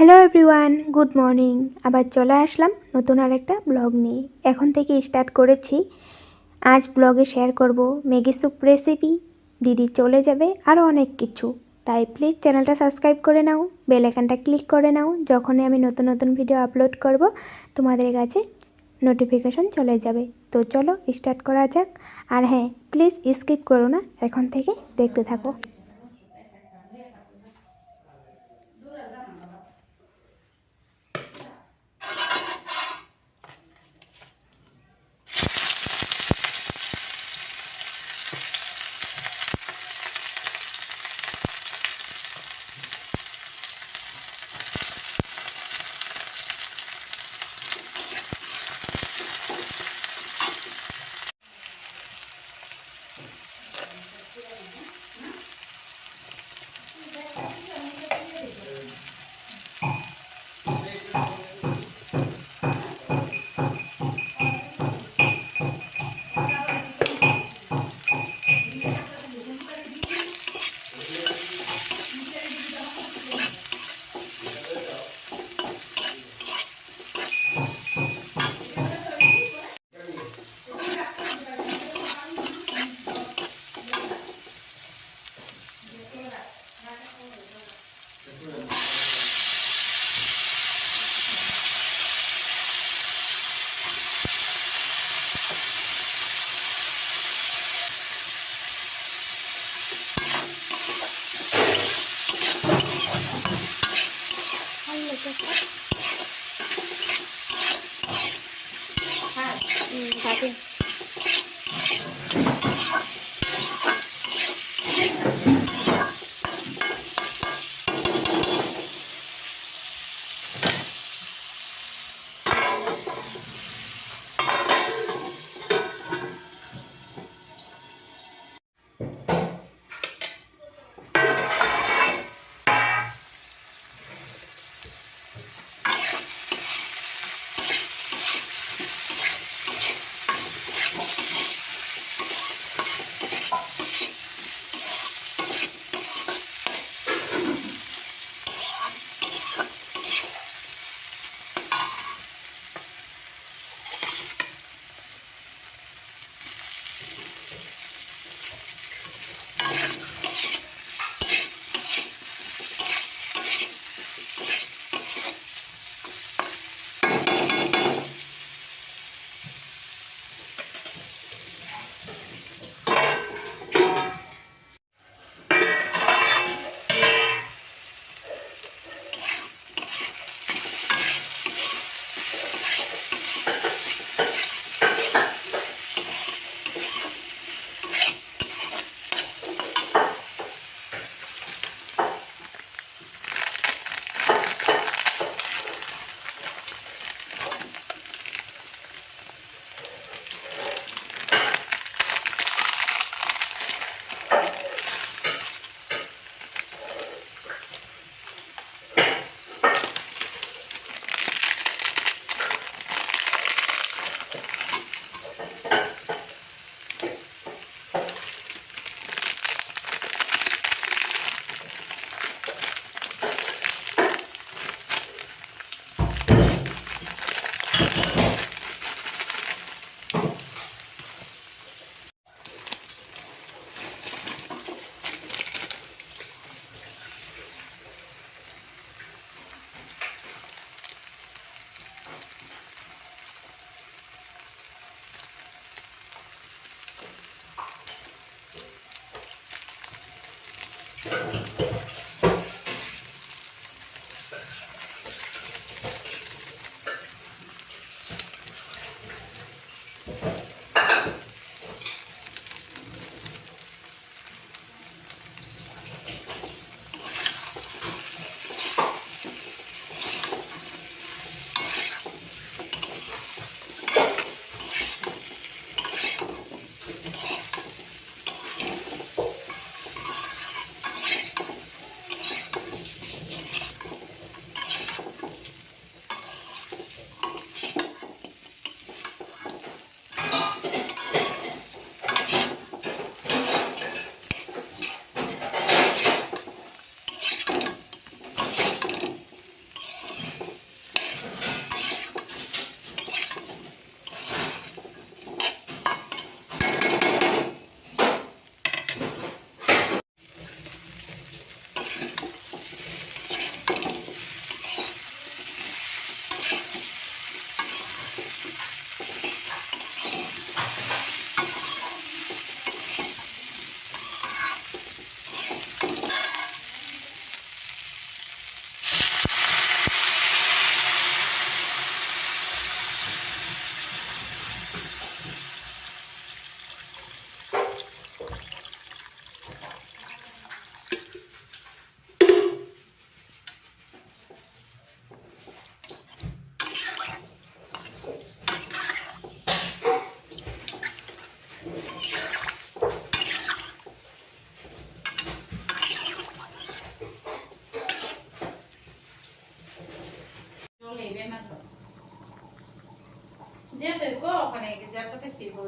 Hello everyone, good morning. আবার চলে আসলাম নতুন আরেকটা ব্লগ নিয়ে। এখন থেকে স্টার্ট করেছি। আজ ব্লগে শেয়ার করব ম্যাগি স্যুপ রেসিপি, দিদি চলে যাবে, আরও অনেক কিছু। তাই প্লিজ চ্যানেলটা সাবস্ক্রাইব করে নাও, বেল আইকনটা ক্লিক করে নাও। যখনই আমি নতুন নতুন ভিডিও আপলোড করব তোমাদের কাছে নোটিফিকেশন চলে যাবে। তো চলো স্টার্ট করা যাক। আর হ্যাঁ, প্লিজ স্কিপ করো না, এখন থেকে দেখতে থাকো।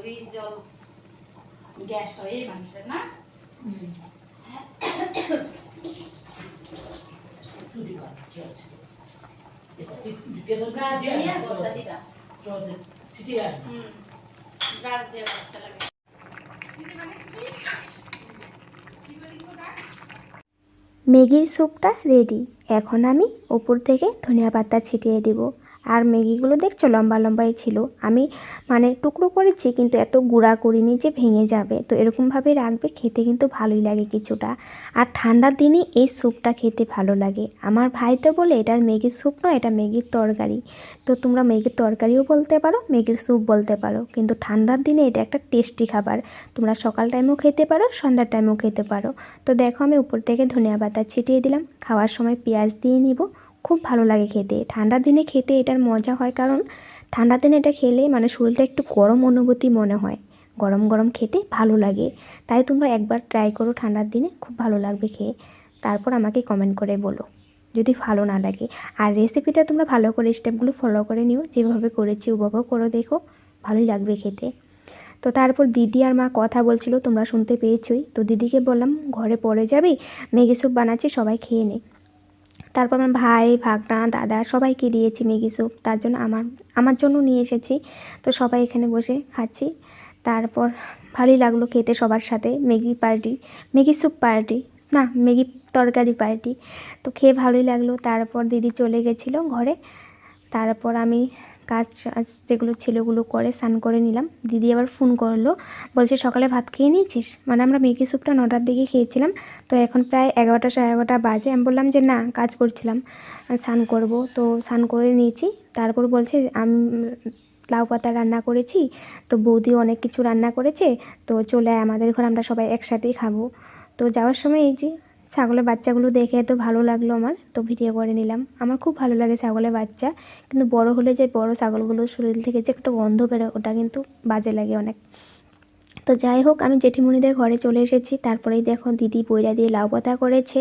ওই জল গ্যাস হয় মানুষের না ম্যাগির স্যুপটা রেডি। এখন আমি উপর থেকে ধনিয়া পাতা ছিটিয়ে দিব। আর ম্যাগিগুলো দেখছো লম্বা লম্বাই ছিল। আমি মানে টুকরো করেছি কিন্তু এত গুঁড়া করিনি যে ভেঙে যাবে। তো এরকমভাবে রাখবে, খেতে কিন্তু ভালোই লাগে কিছুটা। আর ঠান্ডার দিনে এই স্যুপটা খেতে ভালো লাগে। আমার ভাই তো বলে এটা ম্যাগির স্যুপ নয়, এটা ম্যাগির তরকারি। তো তোমরা ম্যাগির তরকারিও বলতে পারো, ম্যাগির স্যুপ বলতে পারো, কিন্তু ঠান্ডার দিনে এটা একটা টেস্টি খাবার। তোমরা সকাল টাইমেও খেতে পারো, সন্ধ্যার টাইমেও খেতে পারো। তো দেখো আমি উপর থেকে ধনিয়া পাতা ছিটিয়ে দিলাম। খাওয়ার সময় পেঁয়াজ দিয়ে নিব। খুব ভালো লাগে খেতে। ঠান্ডার দিনে খেতে এটার মজা হয়, কারণ ঠান্ডার দিনে এটা খেলে মানে শরীরটা একটু গরম অনুভূতি মনে হয়। গরম গরম খেতে ভালো লাগে। তাই তোমরা একবার ট্রাই করো ঠান্ডার দিনে, খুব ভালো লাগবে খেয়ে। তারপর আমাকে কমেন্ট করে বলো যদি ভালো না লাগে। আর রেসিপিটা তোমরা ভালো করে স্টেপগুলো ফলো করে নিও, যেভাবে করেছি ওভাবে করে দেখো, ভালোই লাগবে খেতে। তো তারপর দিদি আর মা কথা বলছিল, তোমরা শুনতে পেয়েছই। তো দিদিকে বললাম ঘরে পড়ে যাবি, ম্যাগি স্যুপ বানাচ্ছি, সবাই খেয়ে নে। তারপর আমার ভাই, ভাগনা, দাদা সবাইকে দিয়েছি ম্যাগি স্যুপ। তার জন্য আমার জন্য নিয়ে এসেছি। তো সবাই এখানে বসে খাচ্ছি। তারপর ভালোই লাগলো খেতে সবার সাথে। Maggi party, Maggi soup party না, ম্যাগি তরকারি পার্টি। তো খেয়ে ভালোই লাগলো। তারপর দিদি চলে গেছিলো ঘরে। তারপর আমি কাজ যেগুলো ছিল ওগুলো করে স্নান করে নিলাম। দিদি আবার ফোন করলো, বলছে সকালে ভাত খেয়ে নিয়েছিস? মানে আমরা ম্যাগি স্যুপটা 9টার দিকে খেয়েছিলাম। তো এখন প্রায় 11টা সাড়ে 11টা বাজে। আমি বললাম যে না, কাজ করছিলাম, স্নান করব। তো স্নান করে নিয়েছি। তারপর বলছে আমি লাউ পাতা রান্না করেছি, তো বৌদিও অনেক কিছু রান্না করেছে, তো চলে আয় আমাদের ঘরে, আমরা সবাই একসাথেই খাবো। তো যাওয়ার সময় এই যে ছাগলের বাচ্চাগুলো দেখে এত ভালো লাগলো আমার, তো ভিডিও করে নিলাম। আমার খুব ভালো লাগে ছাগলের বাচ্চা, কিন্তু বড় হলে যে বড় ছাগলগুলোর শরীর থেকে যে একটা গন্ধ বেরোয়, ওটা কিন্তু বাজে লাগে অনেক। তো যাই হোক, আমি জেঠিমণিদের ঘরে চলে এসেছি। তারপরেই দেখো দিদি বইরা দিয়ে লাউ পাতা করেছে।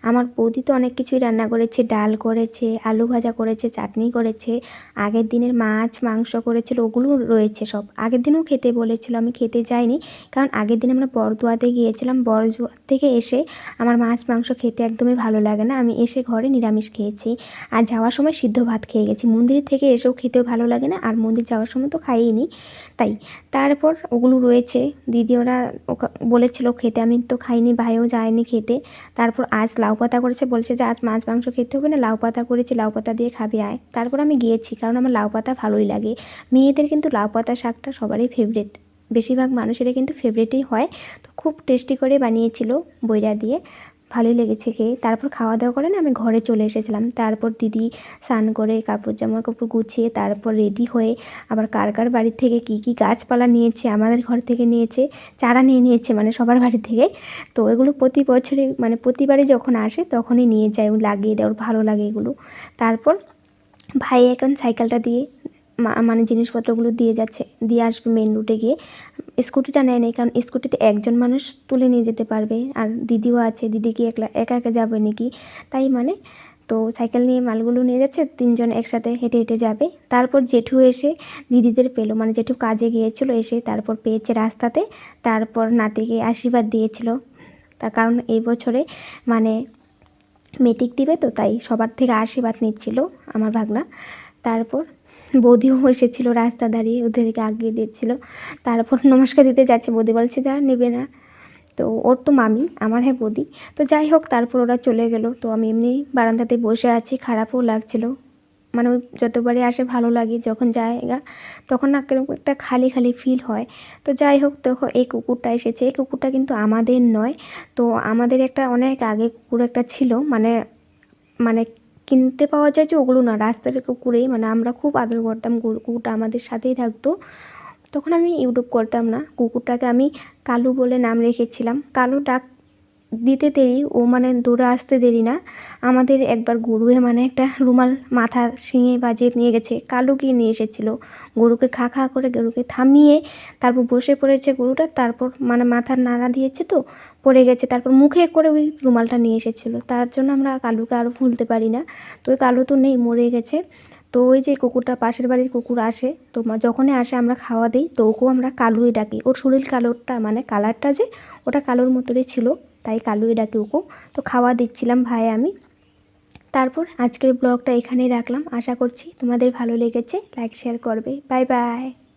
আমার বৌদি তো অনেক কিছুই রান্না করেছে, ডাল করেছে, আলু ভাজা করেছে, চাটনি করেছে, আগের দিনের মাছ মাংস করেছিল, ওগুলো রয়েছে সব। আগের দিনও খেতে বলেছিল, আমি খেতে যাইনি, কারণ আগের দিন আমরা বড়দুয়াতে গিয়েছিলাম। বড়দুয়া থেকে এসে আমার মাছ মাংস খেতে একদমই ভালো লাগে না, আমি এসে ঘরে নিরামিষ খেয়েছি। আর যাওয়ার সময় সিদ্ধ ভাত খেয়ে গেছি। মন্দির থেকে এসেও খেতেও ভালো লাগে না, আর মন্দির যাওয়ার সময় তো খাইনি তাই। তারপর ওগুলো রয়েছে, দিদি ওরা বলেছিল খেতে, আমি তো খাইনি, ভাইও যায়নি খেতে। তারপর আজ লাউ পাতা করেছে, বলছে যে আজ মাছ মাংস খেতে হবে না, লাউ পাতা করেছি, লাউ পাতা দিয়ে খাবি আয়। তারপর আমি গিয়েছি, কারণ আমার লাউ পাতা ভালোই লাগে। মেয়েদের কিন্তু লাউ পাতা শাকটা সবারই ফেভারিট, বেশিরভাগ মানুষেরই কিন্তু ফেভারিটই হয়। তো খুব টেস্টি করে বানিয়েছিল বইরা দিয়ে, ভালোই লেগেছে খেয়ে। তারপর খাওয়া দাওয়া করে না আমি ঘরে চলে এসেছিলাম। তারপর দিদি স্নান করে কাপড় জামা কাপড় গুছিয়ে তারপর রেডি হয়ে আবার কার কার বাড়ির থেকে কী কী গাছপালা নিয়েছে, আমাদের ঘর থেকে নিয়েছে, চারা নিয়ে নিয়েছে, মানে সবার বাড়ি থেকে। তো এগুলো প্রতি বছরে মানে প্রতিবারই যখন আসে তখনই নিয়ে যায়, লাগিয়ে দেয়, ওর ভালো লাগে এগুলো। তারপর ভাই এখন সাইকেলটা দিয়ে মানে জিনিসপত্রগুলো দিয়ে যাচ্ছে, দিয়ে আসবে মেন রুটে গিয়ে। স্কুটিটা নেয় নাই, কারণ স্কুটিতে একজন মানুষ তুলে নিয়ে যেতে পারবে, আর দিদিও আছে, দিদি কি একা একা যাবে নাকি, তাই মানে। তো সাইকেল নিয়ে মালগুলো নিয়ে যাচ্ছে, 3জন একসাথে হেঁটে হেঁটে যাবে। তারপর জেঠু এসে দিদিদের পেলো, মানে জেঠু কাজে গিয়েছিল, এসে তারপর পেয়েছে রাস্তাতে। তারপর নাতিকে আশীর্বাদ দিয়েছিল, তার কারণ এই বছরে মানে মেট্রিক দিবে, তো তাই সবার থেকে আশীর্বাদ নিচ্ছিল আমার ভাগনা। তারপর বৌদিও এসেছিল, রাস্তা দাঁড়িয়ে ওদেরকে আগিয়ে দিচ্ছিল। তারপর নমস্কার দিতে যাচ্ছে, বৌদি বলছে যা, নেবে না। তো ওর তো মামি, আমার হ্যাঁ বৌদি। তো যাই হোক, তারপর ওরা চলে গেল। তো আমি এমনি বারান্দাতে বসে আছি, খারাপও লাগছিল। মানে ওই যতবারই আসে ভালো লাগে, যখন জায়গা তখন না কিরকম একটা খালি খালি ফিল হয়। তো যাই হোক, দেখো এই কুকুরটা এসেছে। এই কুকুরটা কিন্তু আমাদের নয়, তো আমাদের একটা অনেক আগে কুকুর একটা ছিল, মানে মানে কিনতে পাওয়া যায় যে ওগুলো না, রাস্তার কুকুরেই, মানে আমরা খুব আদর করতাম, কুকুরটা আমাদের সাথেই থাকতো। তখন আমি ইউটিউব করতাম না, কুকুরটাকে আমি কালু বলে নাম রেখেছিলাম। কালু ডাক দিতে দেরি, ও মানে দৌড়ে আসতে দেরি না। আমাদের একবার গরুয়ে মানে একটা রুমাল মাথার শিঙে বাজিয়ে নিয়ে গেছে, কালু গিয়ে নিয়ে এসেছিলো। গরুকে খা খা করে গরুকে থামিয়ে তারপর বসে পড়েছে গরুটা, তারপর মানে মাথার নাড়া দিয়েছে, তো পড়ে গেছে, তারপর মুখে করে ওই রুমালটা নিয়ে এসেছিলো। তার জন্য আমরা কালুকে আরও ভুলতে পারি না। তো ওই কালু তো নেই, মরে গেছে। তো ওই যে কুকুরটা পাশের বাড়ির কুকুর আসে, তো যখনই আসে আমরা খাওয়া দিই, তো ওকেও আমরা কালুই ডাকি। ওর শরীর কালোরটা মানে কালারটা যে ওটা কালোর মতোই ছিল, তাই কালুই ডাকি ওকেও। তো খাওয়া দিচ্ছিলাম ভাই আমি। তারপর আজকের ব্লগটা এখানেই রাখলাম। আশা করছি তোমাদের ভালো লেগেছে। লাইক শেয়ার করবে। Bye bye.